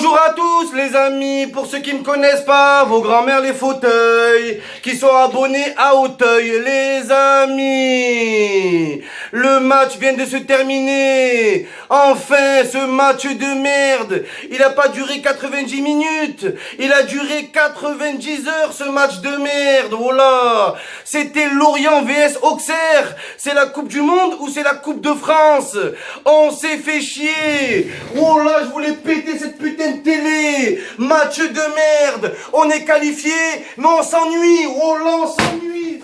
Bonjour à tous les amis, pour ceux qui ne me connaissent pas, vos grands-mères les fauteuils, qui sont abonnés à Auteuil, les amis. Le match vient de se terminer. Enfin, ce match de merde. Il n'a pas duré 90 minutes, il a duré 90 heures ce match de merde. Oh là, c'était Lorient vs Auxerre. C'est la Coupe du Monde ou c'est la Coupe de France? On s'est fait chier. Oh là, je voulais péter cette putain de télé. Match de merde. On est qualifié, mais on s'ennuie. Oh là, on s'ennuie.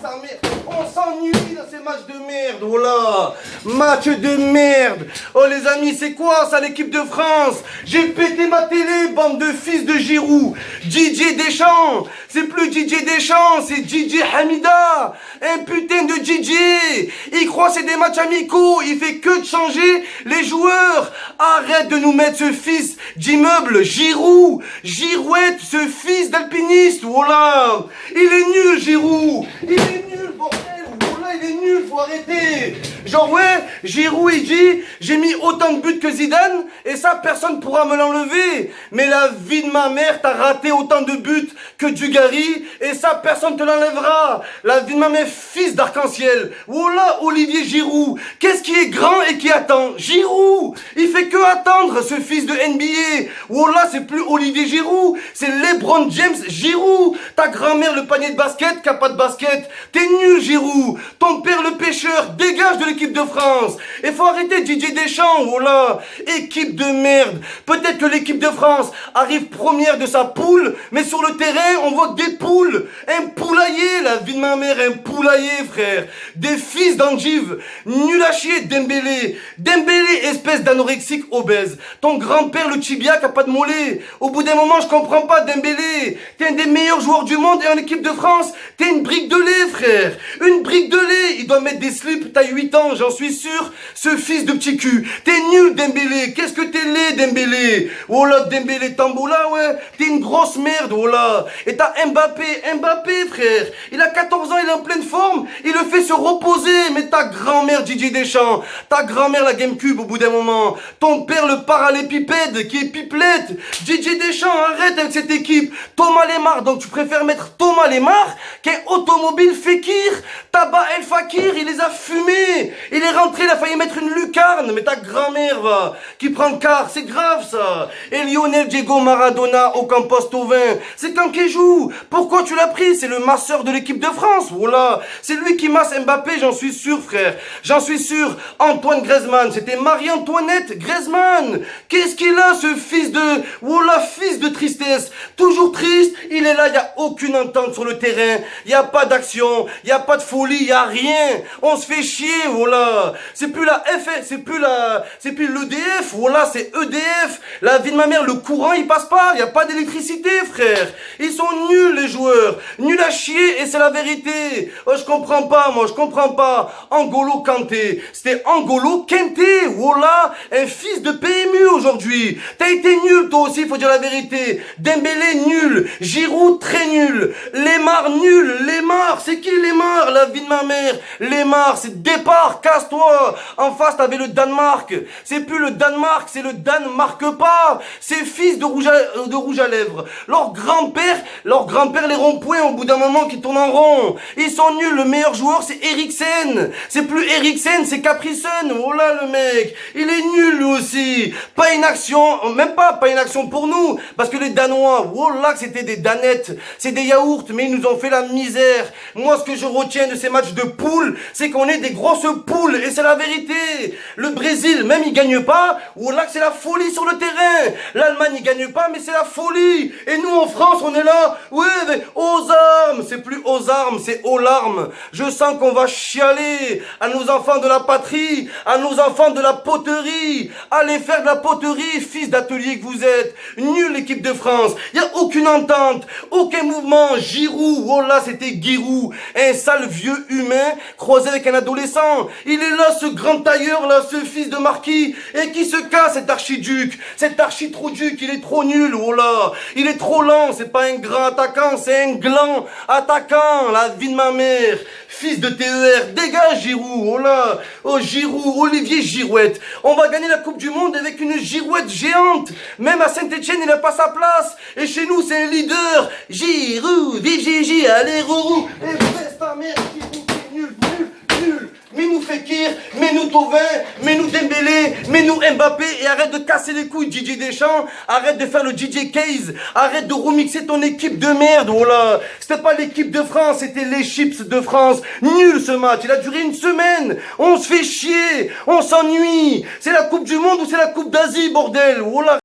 On s'ennuie dans ces matchs de merde. Oh là, match de merde. Oh les amis, c'est quoi ça l'équipe de France? J'ai pété ma télé, bande de fils de Giroud. Didier Deschamps. C'est plus Didier Deschamps, c'est Didier Hamida. Un putain de Didier. Il croit c'est des matchs amicaux. Il fait que de changer les joueurs. Arrête de nous mettre ce fils d'immeuble, Giroud. Girouette, ce fils d'alpiniste. Oh là, il est nul Giroud. Il est nul, bordel. Oh là, il est nul, faut arrêter. Genre ouais, Giroud il dit, j'ai mis autant de buts que Zidane, et ça personne pourra me l'enlever. Mais la vie de ma mère, t'as raté autant de buts que Dugarry, et ça personne te l'enlèvera. La vie de ma mère, fils d'arc-en-ciel. Oh là, Olivier Giroud, qu'est-ce qui est grand et qui attend? Giroud, il fait que attendre, ce fils de NBA. Oh là, c'est plus Olivier Giroud, c'est LeBron James Giroud. Ta grand-mère le panier de basket, qui a pas de basket. T'es nul Giroud. Ton père le pêcheur, dégage de l'équipe de France. Et faut arrêter Didier Deschamps. Oh là, équipe de merde. Peut-être que l'équipe de France arrive première de sa poule, mais sur le terrain, on voit que des poules. Un poulailler, la vie de ma mère, un poulailler, frère. Des fils d'angives. Nul à chier, Dembélé. Dembélé, espèce d'anorexique obèse. Ton grand-père, le tibia, qui a pas de mollet. Au bout d'un moment, je comprends pas, Dembélé. T'es un des meilleurs joueurs du monde et en équipe de France, t'es une brique de lait, frère. Une brique de lait. Il doit mettre des slips, t'as 8 ans, j'en suis sûr. Ce fils de petit cul. T'es nul, Dembélé. Qu'est-ce que t'es laid, Dembélé? Oh là, Dembélé Tamboula, ouais. T'es une grosse merde, oh là. Et t'as Mbappé, frère. Il a 14 ans, il est en pleine forme. Il le fait se reposer. Mais ta grand-mère, Didier Deschamps. Ta grand-mère, la GameCube, au bout d'un moment. Ton père, le parallépipède, qui est pipelette. Didier Deschamps, arrête avec cette équipe. Thomas Lemar, donc tu préfères mettre Thomas Lemar qu'un automobile Fekir. Tabac El Fakir, il les a fumés. Il est rentré, il a failli mettre une lucarne. Mais ta grand-mère, va, qui prend le quart, c'est grave ça. Et Lionel Diego Maradona au Campos Tauvin, c'est quand qu'il joue. Pourquoi tu l'as pris? C'est le masseur de l'équipe de France. Voilà, c'est lui qui masse Mbappé, j'en suis sûr, frère. J'en suis sûr. Antoine Griezmann, c'était Marie-Antoinette Griezmann. Qu'est-ce qu'il a, ce fils de... Voilà, fils de tristesse. Toujours triste, il est là, il n'y a aucune entente sur le terrain. Il n'y a pas d'action, il n'y a pas de folie, il n'y a rien. On se fait chier, voilà. C'est plus la FR, c'est plus l'EDF, voilà, c'est EDF. La vie de ma mère, le courant, il passe pas, il n'y a pas d'électricité, frère. Ils sont nuls, les joueurs. Nuls à chier, et c'est la vérité. Oh, je comprends pas, moi, je comprends pas. Angolo Kanté. C'était Angolo Kanté, voilà. Un fils de PMU aujourd'hui. T'as été nul, toi aussi, faut dire la vérité. Dembélé, nul. Giroud, très nul. Lemar, nul. Lemar, c'est qui Lemar? La vie de ma mère. Lemar, c'est départ, casse-toi. En face, t'avais le Danemark. C'est plus le Danemark, c'est le Danemark pas. Ces fils de rouge à lèvres. Leur grand-père, les ronds-points, au bout d'un moment, qui tournent en rond. Ils sont nuls. Le meilleur joueur, c'est Eriksen. C'est plus Eriksen, c'est Capricen. Oh là, le mec. Il est nul, lui aussi. Pas une action, même pas une action pour nous. Parce que les Danois, oh là, c'était des danettes. C'est des yaourts, mais ils nous ont fait la misère. Moi, ce que je retiens de ces matchs de poules, c'est qu'on est des grosses poules. Et c'est la vérité. Le Brésil, même, il gagne pas. Oh là, c'est la folie sur le terrain. L'Allemagne, il gagne pas, mais c'est la folie. Et nous, en France, on est là. Ouais, mais aux armes. C'est plus aux armes, c'est aux larmes. Je sens qu'on va chialer à nos enfants de la patrie, à nos enfants de la poterie. Allez faire de la poterie, fils d'atelier que vous êtes. Nul l'équipe de France. Il n'y a aucune entente, aucun mouvement. Giroud, oh là, c'était Giroud. Un sale vieux humain croisé avec un adolescent. ans. Il est là, ce grand tailleur, là, ce fils de marquis. Et qui se casse, cet archiduc, cet archi-trop-duc, il est trop nul, oh là. Il est trop lent, c'est pas un grand attaquant, c'est un gland attaquant, la vie de ma mère. Fils de TER, dégage Giroud, oh là. Oh Giroud, Olivier Girouette. On va gagner la Coupe du Monde avec une girouette géante. Même à Saint-Etienne, il n'a pas sa place. Et chez nous, c'est un leader. Giroud, vive Gigi, allez Rourou. Et baisse ta mère, Giroud, nul, nul, nul. Mets-nous Fekir, mets-nous Thauvin, mets-nous Dembélé, mets-nous Mbappé et arrête de casser les couilles Didier Deschamps, arrête de faire le DJ Case, arrête de remixer ton équipe de merde, oh là. C'était pas l'équipe de France, c'était les Chips de France. Nul ce match, il a duré une semaine, on se fait chier, on s'ennuie. C'est la Coupe du Monde ou c'est la Coupe d'Asie, bordel, oh là.